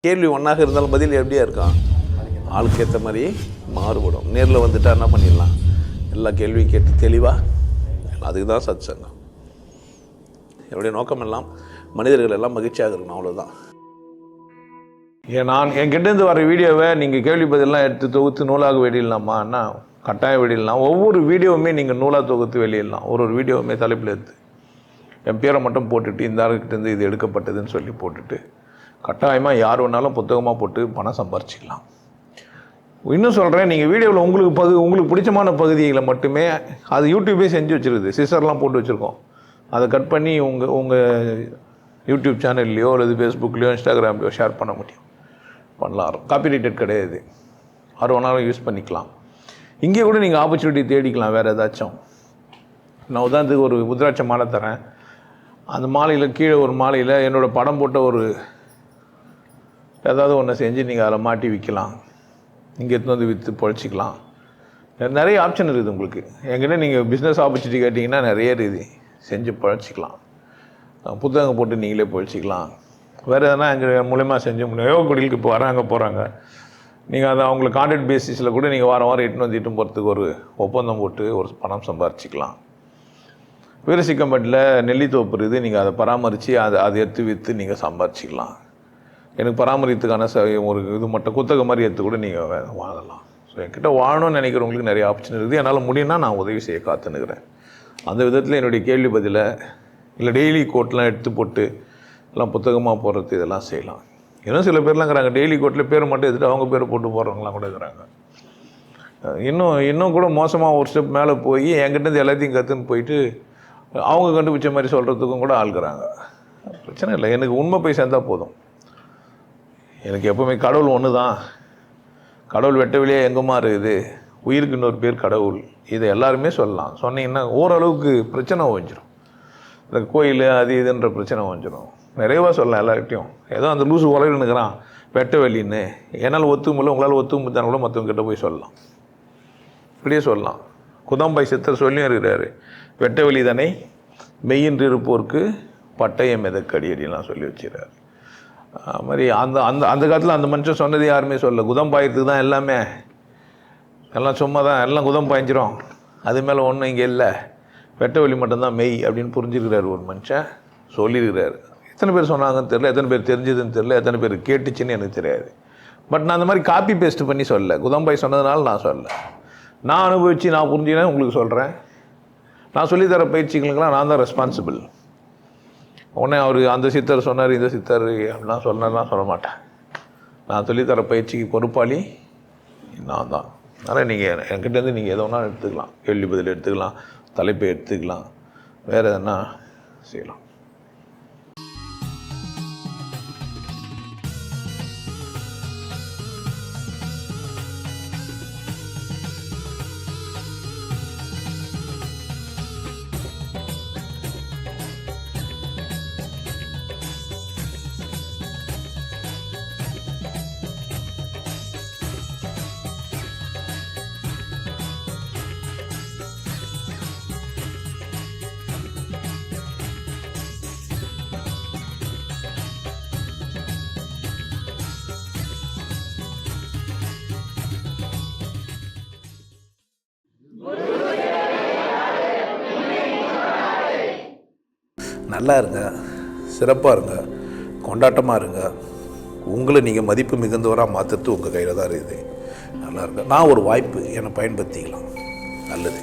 கேள்வி ஒன்றாக இருந்தாலும் பதில் எப்படியா இருக்கான், ஆளுக்கு ஏற்ற மாதிரி மாறுபடும். நேரில் வந்துட்டால் என்ன பண்ணிடலாம், எல்லா கேள்வியும் கேட்டு தெளிவாக. அதுக்கு தான் சத் சங்கம். என்னுடைய நோக்கம் எல்லாம் மனிதர்கள் எல்லாம் மகிழ்ச்சியாக இருக்கணும், அவ்வளோதான். நான் என்கிட்டேருந்து வர வீடியோவை நீங்கள் கேள்வி பதிலெலாம் எடுத்து தொகுத்து நூலாக வெளியிடலாமான்னா கட்டாயம் வெளியிடலாம். ஒவ்வொரு வீடியோவுமே நீங்கள் நூலாக தொகுத்து வெளியிடலாம். ஒரு வீடியோவுமே தலைப்பில் எடுத்து என் பேரை மட்டும் போட்டுட்டு இந்த ஆளுக்கிட்டேருந்து இது எடுக்கப்பட்டதுன்னு சொல்லி போட்டுட்டு கட்டாயமாக யார் வேணாலும் புத்தகமாக போட்டு பணம் சம்பாரிச்சிக்கலாம். இன்னும் சொல்கிறேன், நீங்கள் வீடியோவில் உங்களுக்கு பிடிச்சமான பகுதிகளை மட்டுமே அது யூடியூபே செஞ்சு வச்சுருக்குது. சிசர்லாம் போட்டு வச்சுருக்கோம். அதை கட் பண்ணி உங்கள் யூடியூப் சேனல்லையோ அல்லது ஃபேஸ்புக்லேயோ இன்ஸ்டாகிராம்லையோ ஷேர் பண்ண முடியும், பண்ணலாம். காப்பிரைட்டட் கிடையாது, யார் வேணாலும் யூஸ் பண்ணிக்கலாம். இங்கே கூட நீங்கள் ஆப்பர்ச்சுனிட்டி தேடிக்கலாம் வேறு ஏதாச்சும். நான் உதாரணத்துக்கு ஒரு உத்ராட்ச மாலை தரேன். அந்த மாலையில் கீழே ஒரு மாலையில் என்னோடய படம் போட்ட ஒரு ஏதாவது ஒன்று செஞ்சு நீங்கள் அதில் மாட்டி விற்கலாம். இங்கே எடுத்து வந்து விற்று பொழைச்சிக்கலாம். நிறைய ஆப்ஷன் இருக்குது உங்களுக்கு. என்கிட்ட நீங்கள் பிஸ்னஸ் ஆப்பர்ச்சுனிட்டி கேட்டிங்கன்னா நிறைய இருக்குது, செஞ்சு பொழைச்சிக்கலாம். புத்தகம் போட்டு நீங்களே பொழைச்சிக்கலாம். வேறு எதனா எங்கள் மூலயமா செஞ்சு முடியும். யோகா குடிலுக்கு இப்போ வராங்க போகிறாங்க, நீங்கள் அதை அவங்களுக்கு கான்ட்ராக்ட் பேசிஸில் கூட நீங்கள் வாரம் வாரம் இட்டு போகிறதுக்கு ஒரு ஒப்பந்தம் போட்டு ஒரு பணம் சம்பாரிச்சிக்கலாம். வீரசிக்கம்பட்டில் நெல்லித்தோப்பு இருக்குது, நீங்கள் அதை பராமரித்து அதை எடுத்து விற்று நீங்கள் சம்பாரிச்சிக்கலாம். எனக்கு பராமரித்துக்கான ஒரு இது மட்டும் குத்தகை மாதிரி எடுத்து கூட நீங்கள் வாங்கலாம். ஸோ என்கிட்ட வாழணும்னு நினைக்கிறவங்களுக்கு நிறைய ஆப்ஷன் இருக்குது. என்னால் முடியும்னா நான் உதவி செய்ய காத்துனுக்கிறேன். அந்த விதத்தில் என்னுடைய கேள்வி பதிலை இல்லை டெய்லி கோட்லாம் எடுத்து போட்டு எல்லாம் புத்தகமாக போடுறது இதெல்லாம் செய்யலாம். இன்னும் சில பேர்லாம் இருக்கிறாங்க, டெய்லி கோட்டில் பேர் மட்டும் எடுத்துகிட்டு அவங்க பேரை போட்டு போடுறவங்களாம் கூட இருக்கிறாங்க. இன்னும் கூட மோசமாக ஒரு ஸ்டெப் மேலே போய் என்கிட்டேருந்து எல்லாத்தையும் கற்றுன்னு போயிட்டு அவங்க கண்டுபிடிச்ச மாதிரி சொல்கிறதுக்கும் கூட ஆள்கிறாங்க. பிரச்சனை இல்லை, எனக்கு உண்மை போய் சேர்ந்தால் போதும். எனக்கு எப்போவுமே கடவுள் ஒன்று தான். கடவுள் வெட்ட வெளியே எங்கேமா இருக்குது, உயிருக்கு இன்னொரு பேர் கடவுள். இதை எல்லாருமே சொல்லலாம். சொன்னீங்கன்னா ஓரளவுக்கு பிரச்சனை ஓஞ்சிடும். இந்த கோயில் அது இதுன்ற பிரச்சனை ஓஞ்சிடும். நிறைவாக சொல்லலாம் எல்லார்கிட்டையும். ஏதோ அந்த லூசு உலகினுக்கிறான் வெட்ட வெளின்னு என்னால் ஒத்துமில்லை, உங்களால் ஒத்துமித்தான கூட மற்றவங்க கிட்ட போய் சொல்லலாம். இப்படியே சொல்லலாம். குதம்பாய் சித்தர் சொல்லியும் இருக்கிறாரு, வெட்ட வெளி தானே மெய்யின்றி இருப்போருக்கு பட்டயம் எதற்கடி அப்படின்லாம் சொல்லி வச்சுக்கிறாரு. அது மாதிரி அந்த காலத்தில் அந்த மனுஷன் சொன்னது யாருமே சொல்ல. குதம்பாயத்துக்கு தான் எல்லாமே, எல்லாம் சும்மா தான், எல்லாம் குதம் பாய்ஞ்சிரும், அது மேலே ஒன்றும் இங்கே இல்லை, வெட்ட வெளி மட்டும்தான் மெய் அப்படின்னு புரிஞ்சுருக்கிறார் ஒரு மனுஷன், சொல்லியிருக்கிறாரு. எத்தனை பேர் சொன்னாங்கன்னு தெரியல, எத்தனை பேர் தெரிஞ்சதுன்னு தெரியல, எத்தனை பேர் கேட்டுச்சுன்னு எனக்கு தெரியாது. பட் நான் அந்த மாதிரி காப்பி பேஸ்ட் பண்ணி சொல்லலை. குதம்பாய் சொன்னதுனால நான் சொல்லலை. நான் அனுபவித்து நான் புரிஞ்சுனா உங்களுக்கு சொல்கிறேன். நான் சொல்லித்தர பயிற்சிகளுக்கெல்லாம் நான் தான் ரெஸ்பான்சிபிள். உடனே அவர் அந்த சித்தர் சொன்னார், இந்த சித்தர் அப்படிலாம் சொன்னார்லாம் சொல்ல மாட்டேன். நான் சொல்லித்தர பயிற்சிக்கு பொறுப்பாளி நான் தான். அதனால் நீங்கள் என்கிட்டேருந்து நீங்கள் எதை வேணாலும் எடுத்துக்கலாம். கேள்வி பதில் எடுத்துக்கலாம், தலைப்பை எடுத்துக்கலாம், வேறு எதனா செய்யலாம். நல்லா இருங்க, சிறப்பாக இருங்க, கொண்டாட்டமாக இருங்க. உங்களை நீங்கள் மதிப்பு மிகுந்தவராக மாற்றுறது உங்கள் கையில் தான் இருக்குது. நல்லா இருங்க. நான் ஒரு வாய்ப்பு, என்னை பயன்படுத்திக்கலாம். நல்லது.